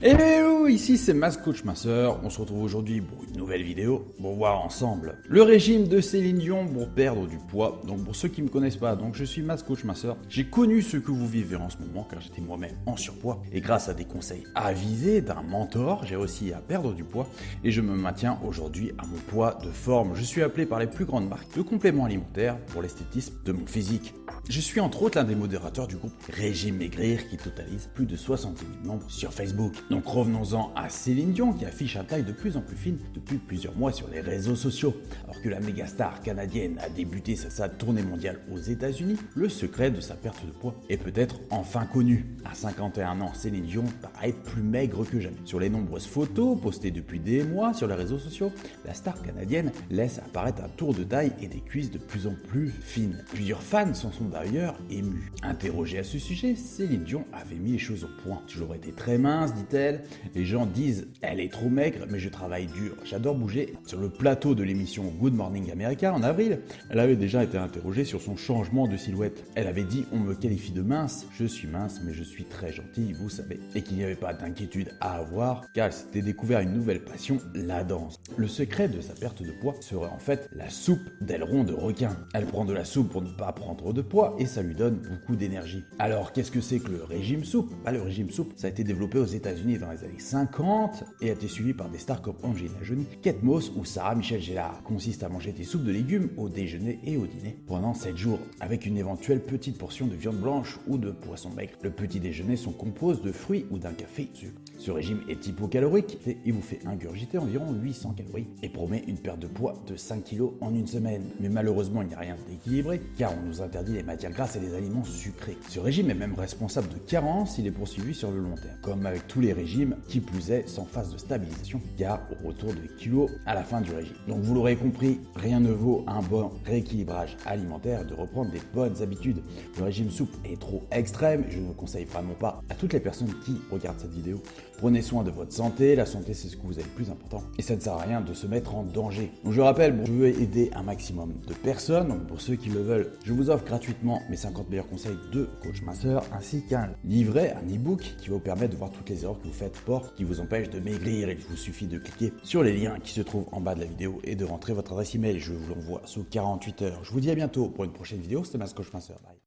Hello, ici c'est Mas Coach Masseur. On se retrouve aujourd'hui pour une nouvelle vidéo pour voir ensemble le régime de Céline Dion pour perdre du poids. Donc pour ceux qui me connaissent pas, donc je suis Mas Coach Masseur. J'ai connu ce que vous vivez en ce moment car j'étais moi-même en surpoids et grâce à des conseils avisés d'un mentor, j'ai réussi à perdre du poids et je me maintiens aujourd'hui à mon poids de forme. Je suis appelé par les plus grandes marques de compléments alimentaires pour l'esthétisme de mon physique. Je suis entre autres l'un des modérateurs du groupe Régime Maigrir qui totalise plus de 60 000 membres sur Facebook. Donc revenons-en à Céline Dion qui affiche un taille de plus en plus fine depuis plusieurs mois sur les réseaux sociaux. Alors que la mégastar canadienne a débuté sa tournée mondiale aux États-Unis, le secret de sa perte de poids est peut-être enfin connu. À 51 ans, Céline Dion paraît plus maigre que jamais. Sur les nombreuses photos postées depuis des mois sur les réseaux sociaux, la star canadienne laisse apparaître un tour de taille et des cuisses de plus en plus fines. Plusieurs fans s'en sont d'ailleurs émus. Interrogée à ce sujet, Céline Dion avait mis les choses au point. J'ai toujours été très mince, dit-elle. Les gens disent « elle est trop maigre, mais je travaille dur, j'adore bouger ». Sur le plateau de l'émission Good Morning America en avril, elle avait déjà été interrogée sur son changement de silhouette. Elle avait dit « on me qualifie de mince, je suis mince, mais je suis très gentille, vous savez ». Et qu'il n'y avait pas d'inquiétude à avoir, car elle s'était découvert une nouvelle passion, la danse. Le secret de sa perte de poids serait en fait la soupe d'aileron de requin. Elle prend de la soupe pour ne pas prendre de poids et ça lui donne beaucoup d'énergie. Alors qu'est-ce que c'est que le régime soupe? Le régime soupe, ça a été développé aux États-Unis dans les années 50 et a été suivi par des stars comme Angelina Jolie, Kate Moss ou Sarah Michelle Gellar. Consiste à manger des soupes de légumes au déjeuner et au dîner pendant 7 jours, avec une éventuelle petite portion de viande blanche ou de poisson maigre. Le petit déjeuner se compose de fruits ou d'un café sucre. Ce régime est hypocalorique et il vous fait ingurgiter environ 800 calories et promet une perte de poids de 5 kg en une semaine. Mais malheureusement, il n'y a rien d'équilibré car on nous interdit les matières grasses et les aliments sucrés. Ce régime est même responsable de carences s'il est poursuivi sur le long terme. Comme avec tous les régimes, qui plus est sans phase de stabilisation car au retour de kilos à la fin du régime. Donc vous l'aurez compris, rien ne vaut un bon rééquilibrage alimentaire de reprendre des bonnes habitudes. Le régime souple est trop extrême et je ne conseille vraiment pas à toutes les personnes qui regardent cette vidéo. Prenez soin de votre santé, la santé c'est ce que vous avez le plus important et ça ne sert à rien de se mettre en danger. Donc je rappelle, je veux aider un maximum de personnes, donc pour ceux qui le veulent, je vous offre gratuitement mes 50 meilleurs conseils de coach masseur ainsi qu'un livret, un e-book qui va vous permettre de voir toutes les erreurs que vous faites qui vous empêchent de maigrir. Il vous suffit de cliquer sur les liens qui se trouvent en bas de la vidéo et de rentrer votre adresse email. Je vous l'envoie sous 48 heures. Je vous dis à bientôt pour une prochaine vidéo. C'était Mas Coach Masseur. Bye.